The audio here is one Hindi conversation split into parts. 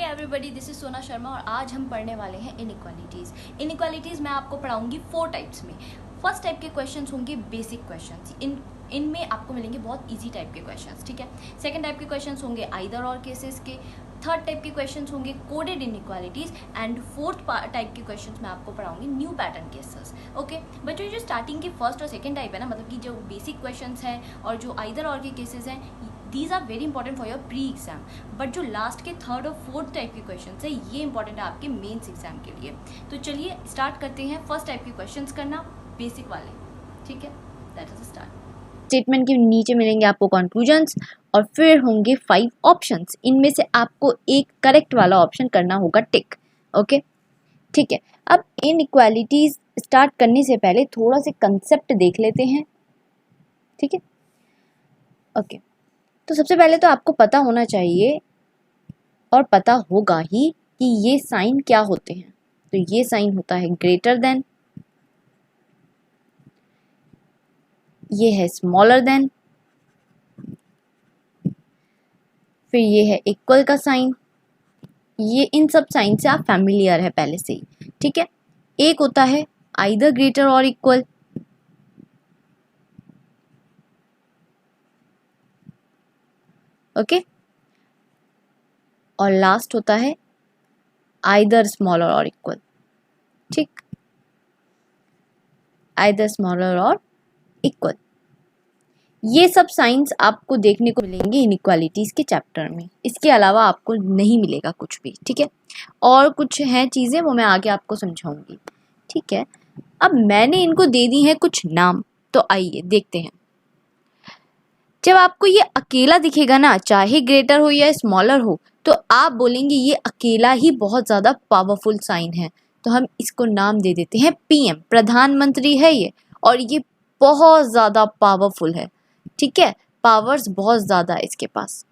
एवरीबॉडी, दिस इज सोना शर्मा और आज हम पढ़ने वाले हैं इनइक्वालिटीज़। इनइक्वालिटीज़ मैं आपको पढ़ाऊंगी 4 टाइप्स में। फर्स्ट टाइप के क्वेश्चंस होंगे बेसिक क्वेश्चंस, इनमें आपको मिलेंगे बहुत इजी टाइप के क्वेश्चंस, ठीक है। सेकंड टाइप के क्वेश्चंस होंगे आइदर और केसेस के। थर्ड टाइप के क्वेश्चंस होंगे coded inequalities and fourth type के क्वेश्चंस मैं आपको पढ़ाऊंगी न्यू पैटर्न केसेस। ओके बच्चों, ये जो स्टार्टिंग की फर्स्ट और सेकंड टाइप है ना, मतलब कि जो बेसिक क्वेश्चंस हैं और जो आइदर और के केसेस हैं, these are very important for your pre exam. But जो लास्ट के थर्ड और फोर्थ टाइप के क्वेश्चन है ये इंपॉर्टेंट है आपके मेंस एग्जाम के लिए। तो चलिए स्टार्ट करते हैं फर्स्ट टाइप के क्वेश्चंस करना, बेसिक वाले, ठीक है। That is start. स्टेटमेंट के नीचे मिलेंगे आपको कंक्लूजन्स और फिर होंगे 5 ऑप्शंस। इनमें से आपको एक करेक्ट वाला ऑप्शन करना होगा टिक। ओके, ठीक है। अब इनइक्वालिटीज स्टार्ट करने से पहले थोड़ा सा कंसेप्ट देख लेते हैं, ठीक है। ओके, तो सबसे पहले तो आपको पता होना चाहिए और पता होगा ही कि ये साइन क्या होते हैं। तो ये साइन होता है ग्रेटर देन, ये है स्मॉलर देन, फिर ये है इक्वल का साइन। ये इन सब साइन से आप फैमिलियर है पहले से ही, ठीक है। एक होता है आइदर ग्रेटर और इक्वल, ओके, और लास्ट होता है आइदर स्मॉलर और इक्वल, ठीक, आइदर स्मॉलर और इक्वल। ये सब साइंस आपको देखने को मिलेंगे इनइक्वालिटीज के चैप्टर में, इसके अलावा आपको नहीं मिलेगा कुछ भी, ठीक है। और कुछ हैं चीज़ें, वो मैं आगे आपको समझाऊंगी, ठीक है। अब मैंने इनको दे दी हैं कुछ नाम, तो आइए देखते हैं। जब आपको ये अकेला दिखेगा ना, चाहे ग्रेटर हो या स्मॉलर हो, तो आप बोलेंगे ये अकेला ही बहुत ज़्यादा पावरफुल साइन है। तो हम इसको नाम दे देते हैं पीएम, प्रधानमंत्री है ये, और ये बहुत ज़्यादा पावरफुल है, ठीक है। पावर्स बहुत ज़्यादा है इसके पास।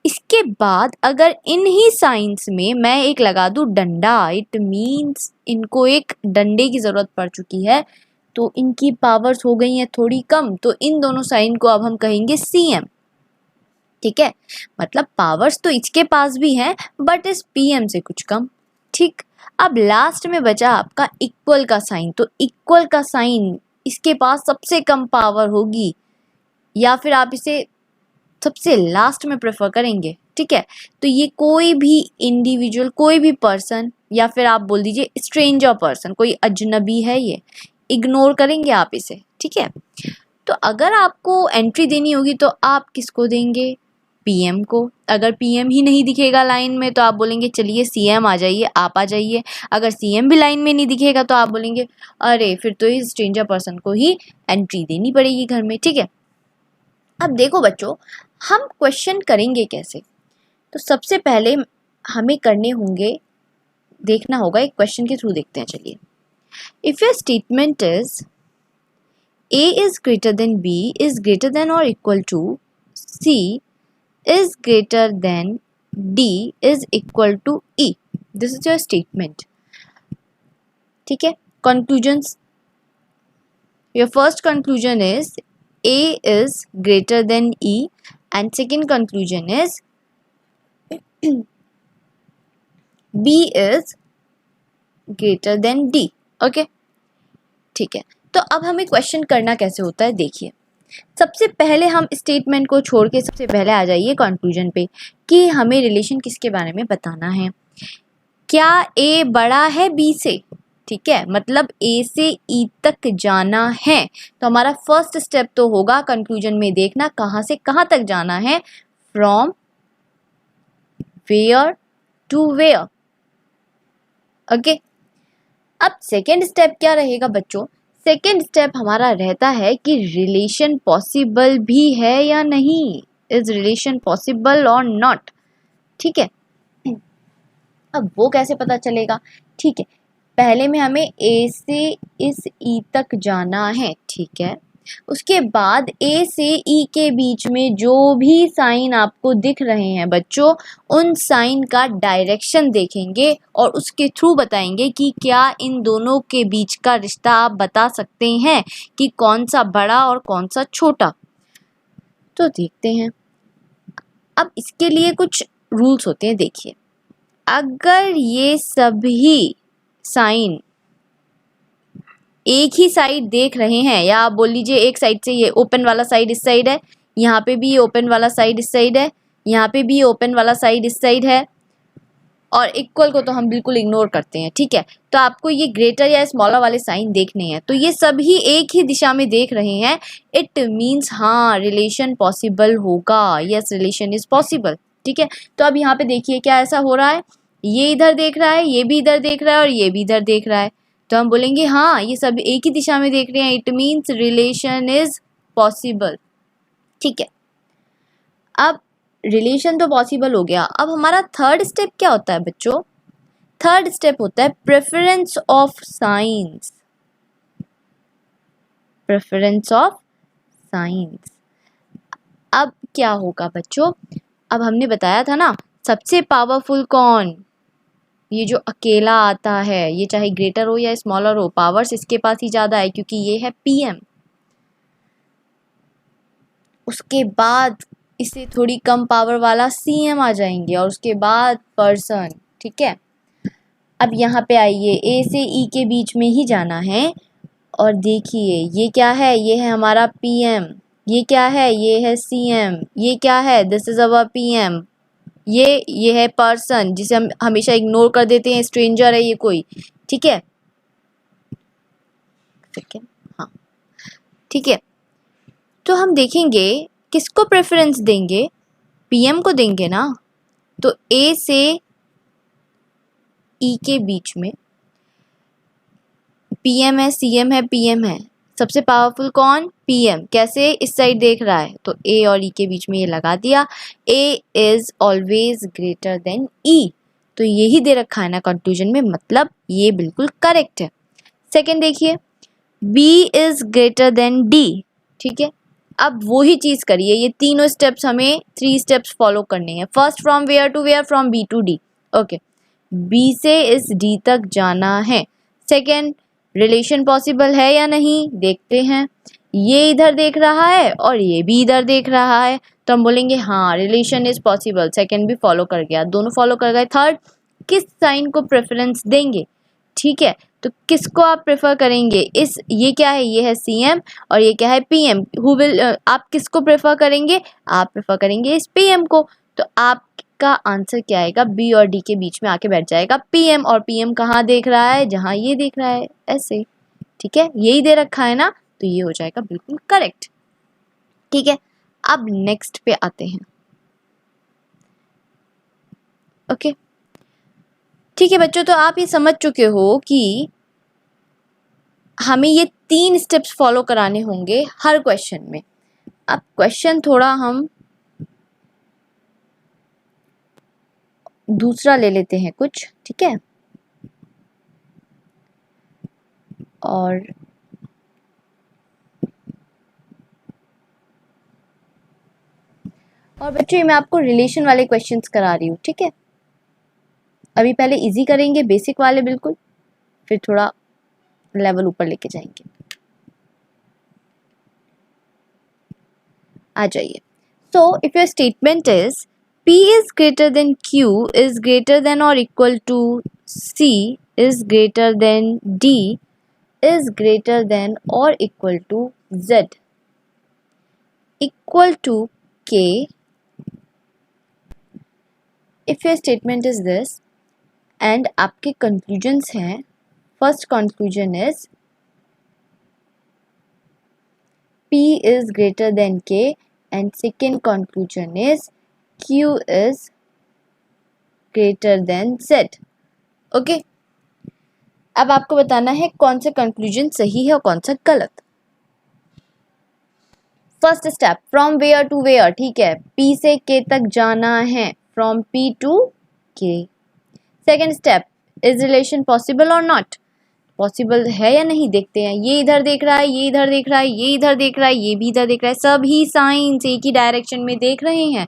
इसके बाद अगर इन्हीं साइंस में मैं एक लगा दूं डंडा, इट मीन्स इनको एक डंडे की ज़रूरत पड़ चुकी है, तो इनकी पावर्स हो गई हैं थोड़ी कम, तो इन दोनों साइन को अब हम कहेंगे सीएम, ठीक है। मतलब पावर्स तो इसके पास भी हैं बट इस पीएम से कुछ कम, ठीक। अब लास्ट में बचा आपका इक्वल का साइन। तो इक्वल का साइन इसके पास सबसे कम पावर होगी, या फिर आप इसे सबसे लास्ट में प्रेफर करेंगे, ठीक है। तो ये कोई भी इंडिविजुअल, कोई भी पर्सन, या फिर आप बोल दीजिए स्ट्रेंजर पर्सन, कोई अजनबी है, ये इग्नोर करेंगे आप इसे, ठीक है। तो अगर आपको एंट्री देनी होगी तो आप किसको देंगे? पीएम को। अगर पीएम ही नहीं दिखेगा लाइन में तो आप बोलेंगे चलिए सीएम आ जाइए, आप आ जाइए। अगर सीएम भी लाइन में नहीं दिखेगा तो आप बोलेंगे अरे फिर तो इस स्ट्रेंजर पर्सन को ही एंट्री देनी पड़ेगी घर में, ठीक है। अब देखो बच्चों, हम क्वेश्चन करेंगे कैसे? तो सबसे पहले हमें करने होंगे, देखना होगा, एक क्वेश्चन के थ्रू देखते हैं, चलिए। If your statement is A is greater than B is greater than or equal to C is greater than D is equal to E. This is your statement. ठीक है. Conclusions. Your first conclusion is A is greater than E and second conclusion is B is greater than D. Okay. ठीक है. तो अब हमें क्वेश्चन करना कैसे होता है, देखिए। सबसे पहले हम स्टेटमेंट को छोड़ के सबसे पहले आ जाइए कंक्लूजन पे कि हमें रिलेशन किसके बारे में बताना है। क्या ए बड़ा है बी से? ठीक है, मतलब ए से ई तक जाना है, तो हमारा फर्स्ट स्टेप तो होगा कंक्लूजन में देखना कहाँ से कहाँ तक जाना है, from where to where. Okay, अब सेकेंड स्टेप क्या रहेगा बच्चों? सेकेंड स्टेप हमारा रहता है कि रिलेशन पॉसिबल भी है या नहीं, इज रिलेशन पॉसिबल और नॉट, ठीक है। अब वो कैसे पता चलेगा? ठीक है, पहले में हमें ए से इस ई तक जाना है, ठीक है। उसके बाद ए से ई के बीच में जो भी साइन आपको दिख रहे हैं बच्चों, उन साइन का डायरेक्शन देखेंगे और उसके थ्रू बताएंगे कि क्या इन दोनों के बीच का रिश्ता आप बता सकते हैं कि कौन सा बड़ा और कौन सा छोटा। तो देखते हैं। अब इसके लिए कुछ रूल्स होते हैं, देखिए। अगर ये सभी साइन एक ही साइड देख रहे हैं, या आप बोल लीजिए एक साइड से ये ओपन वाला साइड इस साइड है, यहाँ पे भी ये ओपन वाला साइड इस साइड है, यहाँ पे भी ओपन वाला साइड इस साइड है, और इक्वल को तो हम बिल्कुल इग्नोर करते हैं, ठीक है। तो आपको ये ग्रेटर या स्मॉलर वाले साइन देखने हैं, तो ये सभी एक ही दिशा में देख रहे हैं, इट मीन्स हाँ रिलेशन पॉसिबल होगा, यस रिलेशन इज पॉसिबल, ठीक है। तो अब यहाँ पे देखिए क्या ऐसा हो रहा है, ये इधर देख रहा है, ये भी इधर देख रहा है, और ये भी इधर देख रहा है, तो हम बोलेंगे हाँ ये सब एक ही दिशा में देख रहे हैं, it means relation is possible, ठीक है। अब रिलेशन तो पॉसिबल हो गया, अब हमारा थर्ड स्टेप क्या होता है बच्चों? थर्ड स्टेप होता है preference of science, preference of science. अब क्या होगा बच्चों? अब हमने बताया था ना सबसे पावरफुल कौन, ये जो अकेला आता है, ये चाहे ग्रेटर हो या स्मॉलर हो, पावर्स इसके पास ही ज़्यादा है क्योंकि ये है पीएम। उसके बाद इससे थोड़ी कम पावर वाला सीएम आ जाएंगे, और उसके बाद पर्सन, ठीक है। अब यहाँ पे आइए, ए से ई के बीच में ही जाना है, और देखिए ये क्या है, ये है हमारा पीएम, ये क्या है, ये है सीएम, ये क्या है, दिस इज अवर पीएम, ये है पर्सन जिसे हम हमेशा इग्नोर कर देते हैं, स्ट्रेंजर है ये कोई, ठीक है, ठीक है, हाँ ठीक है। तो हम देखेंगे किसको प्रेफरेंस देंगे, पीएम को देंगे ना। तो ए से ई के बीच में पीएम है, सीएम है, पीएम है, सबसे पावरफुल कौन, पीएम। कैसे, इस साइड देख रहा है, तो ए और ई के बीच में ये लगा दिया, ए इज ऑलवेज ग्रेटर देन ई, तो यही दे रखा है ना कंक्लूजन में, मतलब ये बिल्कुल करेक्ट है। सेकंड देखिए, B is greater than D, ठीक है। अब वही चीज करिए, ये तीनों स्टेप्स हमें 3 स्टेप्स फॉलो करने हैं। First from where to where, from B to D, okay, B से इस डी तक जाना है। सेकेंड, रिलेशन पॉसिबल है या नहीं देखते हैं, ये इधर देख रहा है और ये भी इधर देख रहा है, तो हम बोलेंगे हाँ रिलेशन इज पॉसिबल, सेकेंड भी फॉलो कर गया, दोनों फॉलो कर गए। थर्ड, किस साइन को प्रेफरेंस देंगे, ठीक है, तो किसको आप प्रेफर करेंगे, इस ये क्या है, ये है सीएम और ये क्या है पीएम, हु विल, आप किसको प्रेफर करेंगे, आप प्रेफर करेंगे इस पीएम को, तो आपका आंसर क्या आएगा, बी और डी के बीच में आके बैठ जाएगा पीएम, और पीएम कहाँ देख रहा है, जहाँ ये देख रहा है, ऐसे, ठीक है, यही दे रखा है ना, तो ये हो जाएगा बिल्कुल करेक्ट, ठीक है। अब नेक्स्ट पे आते हैं, ओके ठीक है बच्चों, तो आप ये समझ चुके हो कि हमें ये 3 स्टेप्स फॉलो कराने होंगे हर क्वेश्चन में। अब क्वेश्चन थोड़ा हम दूसरा ले लेते हैं कुछ, ठीक है, और बच्चों ये मैं आपको रिलेशन वाले क्वेश्चंस करा रही हूँ, ठीक है। अभी पहले इजी करेंगे, बेसिक वाले बिल्कुल, फिर थोड़ा लेवल ऊपर लेके जाएंगे। आ जाइए। सो if your statement is P is greater than Q is greater than or equal to C is greater than D is greater than or equal to Z equal to K. If your statement is this and आपके conclusions हैं, first conclusion is P is greater than K and second conclusion is Q is greater than Z. Okay अब आपको बताना है कौन सा कंक्लूजन सही है और कौन सा गलत। First step, from where to where, ठीक है, P से K तक जाना है, from P to K। Second step, is relation possible और नॉट, पॉसिबल है या नहीं देखते हैं, ये इधर देख रहा है, ये इधर देख रहा है, ये इधर देख रहा है, ये भी इधर देख रहा है, सभी साइंस एक ही डायरेक्शन में देख रहे हैं,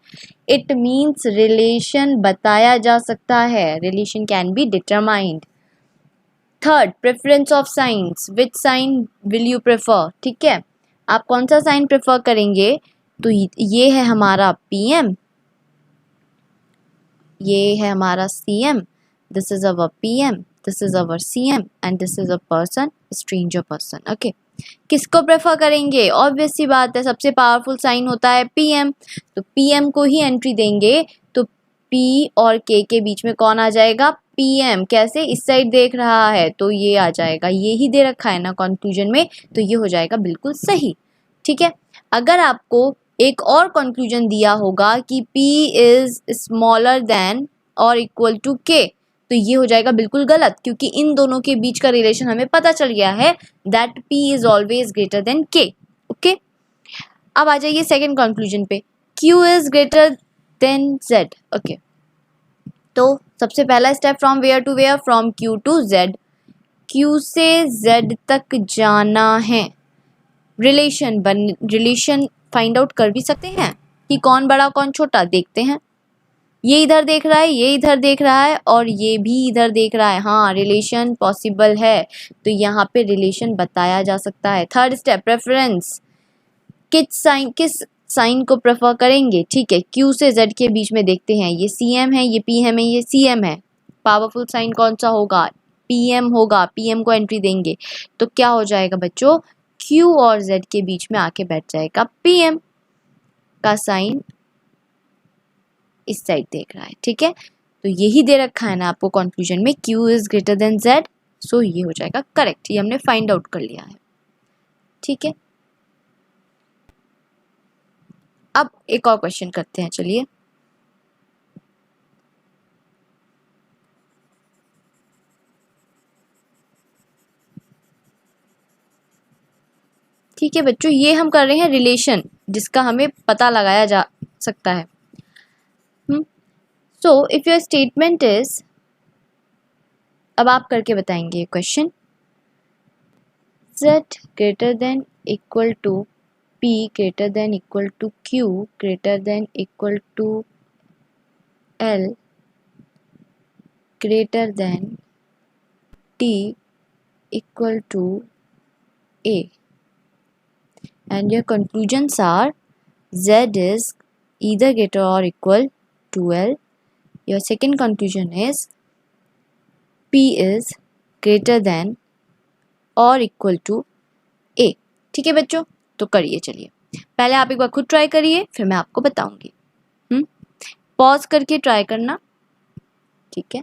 इट मीन्स रिलेशन बताया जा सकता है, relation can be determined. Third, preference of signs, which sign will you prefer, ठीक है, आप कौन सा साइन प्रेफर करेंगे, तो ये है हमारा पीएम ये है हमारा CM, this is our PM, this is our CM and this is a person, stranger person. Okay, किसको प्रेफर करेंगे? ऑब्वियस सी बात है, सबसे पावरफुल साइन होता है PM, तो PM को ही एंट्री देंगे। तो P और K के बीच में कौन आ जाएगा? PM। कैसे? इस साइड देख रहा है तो ये आ जाएगा, ये ही दे रखा है ना कंक्लूजन में, तो ये हो जाएगा बिल्कुल सही। ठीक है, अगर आपको एक और कंक्लूजन दिया होगा कि P इज स्मॉलर देन और इक्वल टू K, तो ये हो जाएगा बिल्कुल गलत, क्योंकि इन दोनों के बीच का रिलेशन हमें पता चल गया है that P is always greater than K। Okay, अब आ जाइए सेकेंड कंक्लूजन पे, Q is greater than Z। Okay, तो सबसे पहला step from where to where, from Q to Z। Q से Z तक जाना है, रिलेशन फाइंड आउट कर भी सकते हैं कि कौन बड़ा कौन छोटा। देखते हैं, ये इधर देख रहा है, ये इधर देख रहा है और ये भी इधर देख रहा है। हाँ, रिलेशन पॉसिबल है, तो यहाँ पे रिलेशन बताया जा सकता है। थर्ड स्टेप, प्रेफरेंस, किस साइन को प्रेफर करेंगे? ठीक है, Q से Z के बीच में देखते हैं, ये CM है, ये PM है, ये CM है। पावरफुल साइन कौन सा होगा? PM होगा, PM को एंट्री देंगे, तो क्या हो जाएगा बच्चों? Q और Z के बीच में आके बैठ जाएगा PM का साइन, इस साइड देख रहा है। ठीक है, तो यही दे रखा है ना आपको कंक्लूजन में, Q is greater than Z, सो ये हो जाएगा करेक्ट, ये हमने फाइंड आउट कर लिया है। ठीक है, अब एक और क्वेश्चन करते हैं, चलिए। ठीक है बच्चों, ये हम कर रहे हैं रिलेशन जिसका हमें पता लगाया जा सकता है। So if your statement is, अब आप करके बताएंगे ये question, Z greater than equal to P greater than equal to Q greater than equal to L greater than T equal to A, and your conclusions are Z is either greater or equal to L. Your second conclusion is P is greater than or equal to A. ठीक है बच्चों, तो करिए, चलिए पहले आप एक बार खुद ट्राई करिए, फिर मैं आपको बताऊंगी। पॉज करके ट्राई करना। ठीक है,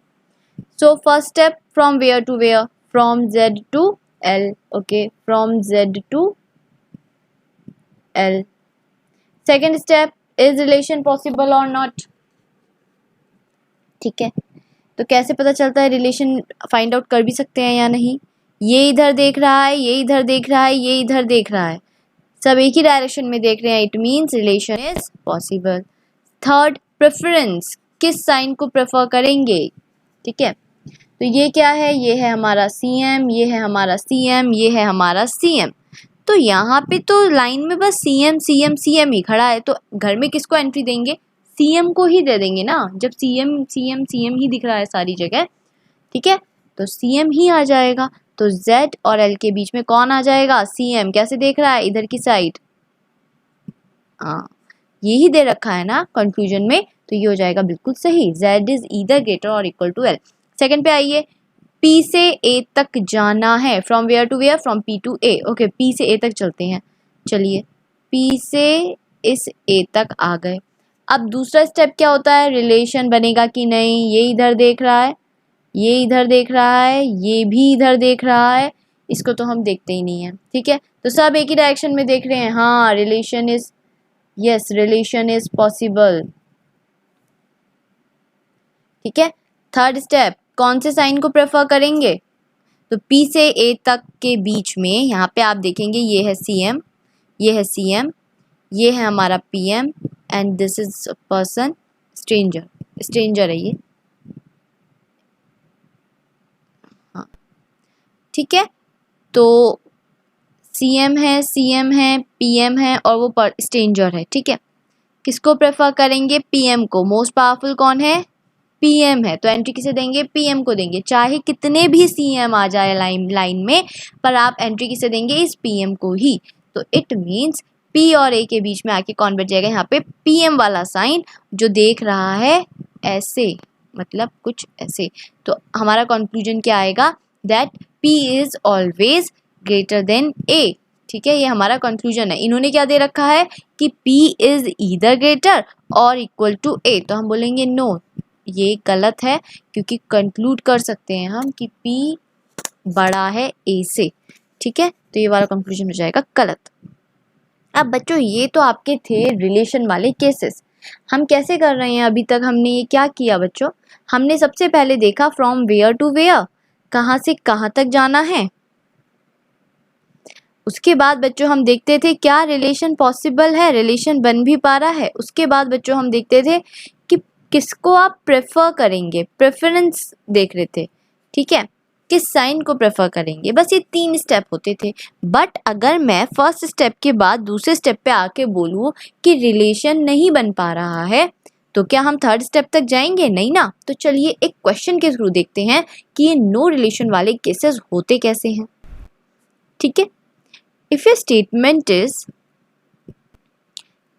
so first step, from where to where, from Z to L। Okay, from Z to L। Second step, is relation possible और नॉट। ठीक है, तो कैसे पता चलता है? रिलेशन फाइंड आउट कर भी सकते हैं या नहीं। ये इधर देख रहा है, ये इधर देख रहा है, ये इधर देख रहा है, सब एक ही डायरेक्शन में देख रहे हैं, it means relation is possible. Third, preference, किस साइन को प्रेफर करेंगे। ठीक है, तो ये क्या है? ये है हमारा CM, ये है हमारा CM, ये है हमारा CM। तो यहाँ पे तो लाइन में बस CM CM CM ही खड़ा है, तो घर में किसको एंट्री देंगे? CM को ही दे देंगे ना, जब CM CM CM ही दिख रहा है सारी जगह। ठीक है, तो CM ही आ जाएगा, तो Z और L के बीच में कौन आ जाएगा? CM। कैसे देख रहा है? इधर की साइड। हाँ, ये ही दे रखा है ना कंक्लूजन में, तो ये हो जाएगा बिल्कुल सही, Z इज ईदर ग्रेटर और इक्वल टू L। सेकंड पे आइए, P से A तक जाना है, from where to where, from P to A। Okay, P से A तक चलते हैं, चलिए P से इस A तक आ गए। अब दूसरा स्टेप क्या होता है? रिलेशन बनेगा कि नहीं। ये इधर देख रहा है, ये इधर देख रहा है, ये भी इधर देख रहा है, इसको तो हम देखते ही नहीं है। ठीक है, तो सब एक ही डायरेक्शन में देख रहे हैं। हाँ, relation is, yes, relation is possible. ठीक है, थर्ड स्टेप, कौन से साइन को प्रेफर करेंगे? तो P से A तक के बीच में यहाँ पे आप देखेंगे, ये है CM, ये है CM, ये है हमारा PM and this is person, stranger, stranger है ये। हाँ, ठीक है, तो CM है, PM है और वो स्ट्रेंजर है। ठीक है, किसको प्रेफर करेंगे? PM को। मोस्ट पावरफुल कौन है? PM है, तो एंट्री किसे देंगे? PM को देंगे, चाहे कितने भी CM आ जाए लाइन में, पर आप एंट्री किसे देंगे? इस PM को ही। तो इट मीन्स P और A के बीच में आके कौन बैठ जाएगा? यहाँ पे PM वाला साइन जो देख रहा है ऐसे, मतलब कुछ ऐसे। तो हमारा कंक्लूजन क्या आएगा, that P is always greater then A। ठीक है, ये हमारा कंक्लूजन है। इन्होंने क्या दे रखा है कि P इज ईदर ग्रेटर और इक्वल टू A, तो हम बोलेंगे नो, ये गलत है, क्योंकि कंक्लूड कर सकते हैं हम कि P बड़ा है A से। ठीक है, तो ये वाला कंक्लूजन हो जाएगा गलत। अब बच्चों ये तो आपके थे रिलेशन वाले केसेस। हम कैसे कर रहे हैं, अभी तक हमने ये क्या किया बच्चों, हमने सबसे पहले देखा फ्रॉम वेयर टू वेयर, कहाँ से कहाँ तक जाना है। उसके बाद बच्चों हम देखते थे क्या रिलेशन पॉसिबल है, रिलेशन बन भी पा रहा है। उसके बाद बच्चों हम देखते थे कि किसको आप प्रेफर करेंगे, प्रेफरेंस देख रहे थे। ठीक है, किस साइन को प्रेफर करेंगे, बस ये 3 स्टेप होते थे। बट अगर मैं फर्स्ट स्टेप के बाद दूसरे स्टेप पे आके बोलूँ कि रिलेशन नहीं बन पा रहा है, तो क्या हम थर्ड स्टेप तक जाएंगे, नहीं ना। तो चलिए एक क्वेश्चन के थ्रू देखते हैं कि ये नो रिलेशन वाले केसेस होते कैसे हैं। ठीक है, if your statement is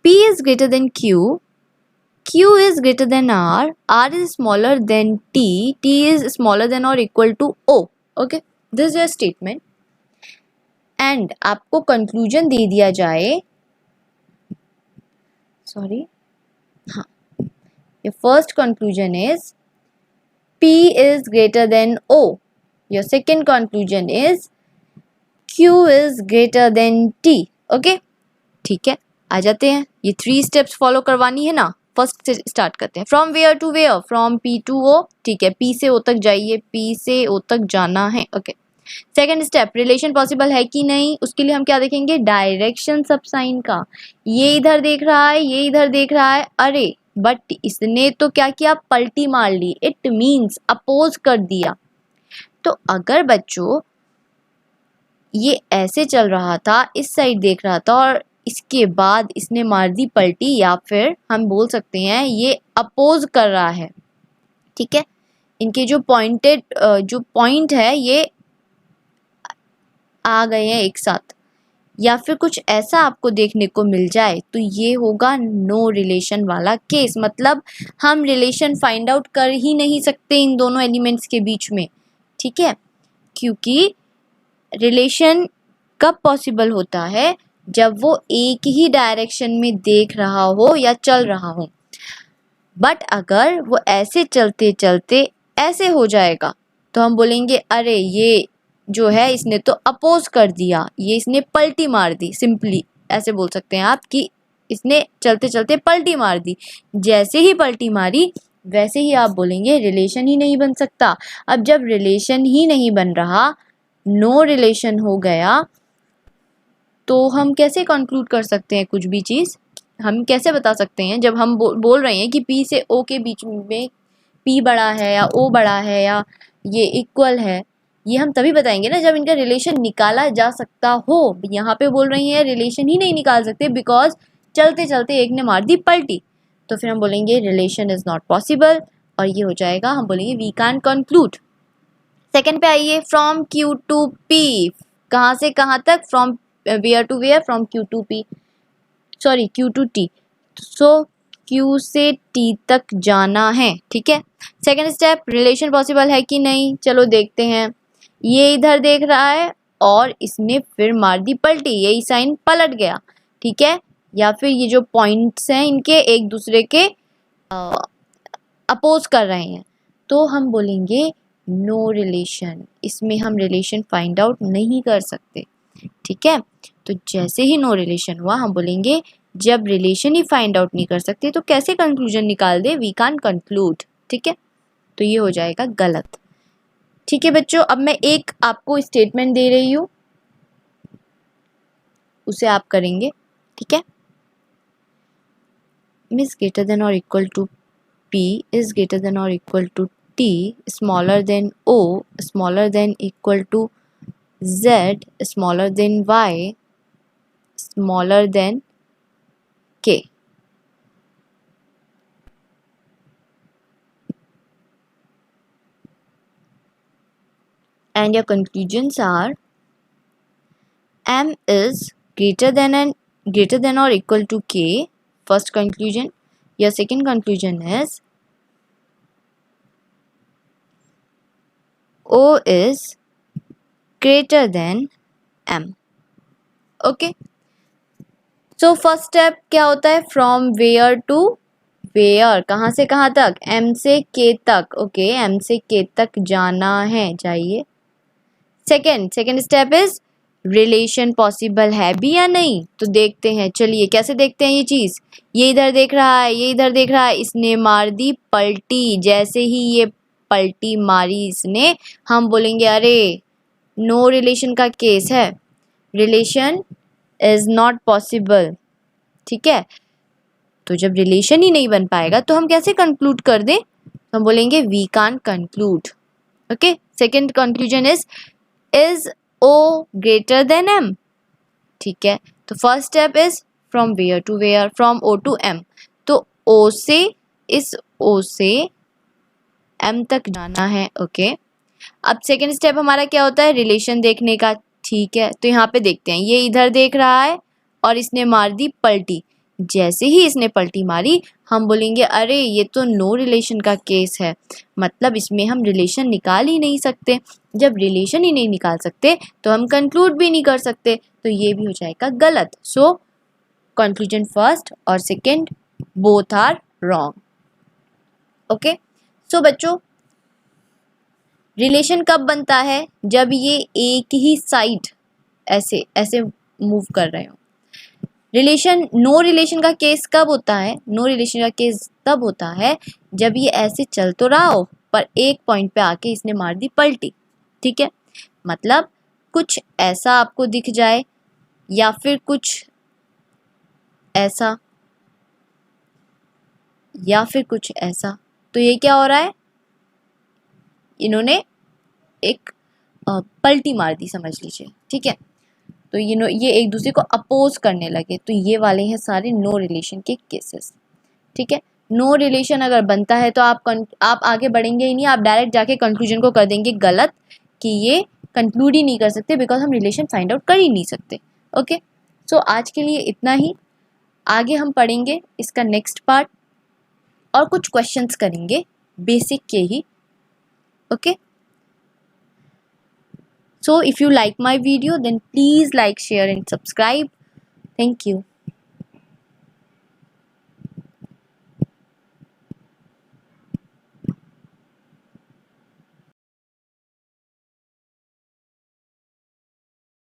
P is greater than Q, Q is greater than R is smaller than T is smaller than or equal to O, okay, this is your statement, and आपको conclusion दे दिया जाए, sorry, हाँ, your first conclusion is P is greater than O, your second conclusion is Q is greater than T, okay, ठीक है, आ जाते हैं। ये 3 स्टेप्स फॉलो करवानी है ना। फर्स्ट से स्टार्ट करते हैं, from where to where, from P to O। ठीक है, P से O तक जाइए, P से O तक जाना है। Okay, second step, relation possible है कि नहीं, उसके लिए हम क्या देखेंगे, डायरेक्शन सब साइन का। ये इधर देख रहा है, ये इधर देख रहा है, अरे बट इसने तो क्या किया, पलटी मार ली, इट मीन्स अपोज कर दिया। तो अगर बच्चों ये ऐसे चल रहा था, इस साइड देख रहा था और इसके बाद इसने मार दी पलटी, या फिर हम बोल सकते हैं ये अपोज कर रहा है। ठीक है, इनके जो जो पॉइंट है ये आ गए हैं एक साथ, या फिर कुछ ऐसा आपको देखने को मिल जाए, तो ये होगा नो रिलेशन वाला केस। मतलब हम रिलेशन फाइंड आउट कर ही नहीं सकते इन दोनों एलिमेंट्स के बीच में। ठीक है, क्योंकि रिलेशन कब पॉसिबल होता है, जब वो एक ही डायरेक्शन में देख रहा हो या चल रहा हो। बट अगर वो ऐसे चलते चलते ऐसे हो जाएगा, तो हम बोलेंगे अरे ये जो है इसने तो अपोज कर दिया, ये इसने पलटी मार दी। सिंपली ऐसे बोल सकते हैं आप कि इसने चलते चलते पलटी मार दी। जैसे ही पलटी मारी वैसे ही आप बोलेंगे रिलेशन ही नहीं बन सकता। अब जब रिलेशन ही नहीं बन रहा, नो रिलेशन हो गया, तो हम कैसे कंक्लूड कर सकते हैं कुछ भी चीज़, हम कैसे बता सकते हैं जब हम बोल रहे हैं कि P से O के बीच में P बड़ा है या O बड़ा है या ये इक्वल है, ये हम तभी बताएंगे ना जब इनका रिलेशन निकाला जा सकता हो। यहाँ पे बोल रही हैं रिलेशन ही नहीं निकाल सकते बिकॉज चलते चलते एक ने मार दी पलटी, तो फिर हम बोलेंगे रिलेशन इज़ नॉट पॉसिबल, और ये हो जाएगा, हम बोलेंगे वी कैन कंक्लूड। सेकेंड पे आइए, फ्रॉम Q टू P, कहाँ से कहाँ तक, from where to where, from Q to P, sorry Q to T, so Q से T तक जाना है। ठीक है, सेकेंड स्टेप, रिलेशन पॉसिबल है कि नहीं, चलो देखते हैं। ये इधर देख रहा है और इसने फिर मार दी पलटी, यही साइन पलट गया। ठीक है, या फिर ये जो पॉइंट्स हैं इनके एक दूसरे के अपोज कर रहे हैं, तो हम बोलेंगे नो रिलेशन, इसमें हम रिलेशन फाइंड आउट नहीं कर सकते। ठीक है, तो जैसे ही नो रिलेशन हुआ, हम बोलेंगे जब रिलेशन ही फाइंड आउट नहीं कर सकते तो कैसे कंक्लूजन निकाल दे, वी कैन कंक्लूड। ठीक है, तो ये हो जाएगा गलत। ठीक है बच्चों, अब मैं एक आपको स्टेटमेंट दे रही हूँ, उसे आप करेंगे। ठीक है, मिस ग्रेटर देन और equal to P is greater than or equal to T, smaller than O, smaller than equal to Z, smaller than Y, smaller than K. And your conclusions are M is greater than or equal to K, first conclusion. Your second conclusion is O is greater than M. Okay, so first step क्या होता है? फ्रॉम वेयर टू वेयर, कहाँ से कहाँ तक? M से K तक. ओके, M से K तक जाना है, जाइए. Second step is relation possible है भी या नहीं, तो देखते हैं. चलिए कैसे देखते हैं ये चीज़. ये इधर देख रहा है, ये इधर देख रहा है, इसने मार दी पलटी. जैसे ही ये पलटी मारी इसने, हम बोलेंगे अरे नो रिलेशन का केस है, रिलेशन इज नॉट पॉसिबल. ठीक है, तो जब रिलेशन ही नहीं बन पाएगा तो हम कैसे कंक्लूड कर दें? हम बोलेंगे we can't conclude. Okay, second conclusion is O greater than M. ठीक है, तो first step is from where to where, from O to M. तो O से, इस O से M तक जाना है. ओके, अब सेकेंड स्टेप हमारा क्या होता है? रिलेशन देखने का. ठीक है, तो यहाँ पे देखते हैं, ये इधर देख रहा है और इसने मार दी पलटी. जैसे ही इसने पलटी मारी, हम बोलेंगे अरे ये तो नो रिलेशन का केस है, मतलब इसमें हम रिलेशन निकाल ही नहीं सकते. जब रिलेशन ही नहीं निकाल सकते तो हम कंक्लूड भी नहीं कर सकते, तो ये भी हो जाएगा गलत. सो कंक्लूजन फर्स्ट और second both are wrong. Okay, so बच्चों, रिलेशन कब बनता है? जब ये एक ही साइड ऐसे ऐसे मूव कर रहे हो. रिलेशन, नो रिलेशन का केस कब होता है? नो रिलेशन का केस तब होता है जब ये ऐसे चल तो रहा हो पर एक पॉइंट पे आके इसने मार दी पलटी. ठीक है, मतलब कुछ ऐसा आपको दिख जाए या फिर कुछ ऐसा या फिर कुछ ऐसा, तो ये क्या हो रहा है? इन्होंने एक पलटी मार दी समझ लीजिए. ठीक है, तो ये एक दूसरे को अपोज करने लगे, तो ये वाले हैं सारे नो रिलेशन के केसेस. ठीक है, नो रिलेशन अगर बनता है तो आप आगे बढ़ेंगे ही नहीं, आप डायरेक्ट जाके कंक्लूजन को कर देंगे गलत कि ये कंक्लूड ही नहीं कर सकते बिकॉज हम रिलेशन फाइंड आउट कर ही नहीं सकते. ओके, सो आज के लिए इतना ही. आगे हम पढ़ेंगे इसका नेक्स्ट पार्ट और कुछ क्वेश्चंस करेंगे बेसिक के ही. Okay, so if you like my video then please like, share and subscribe. Thank you.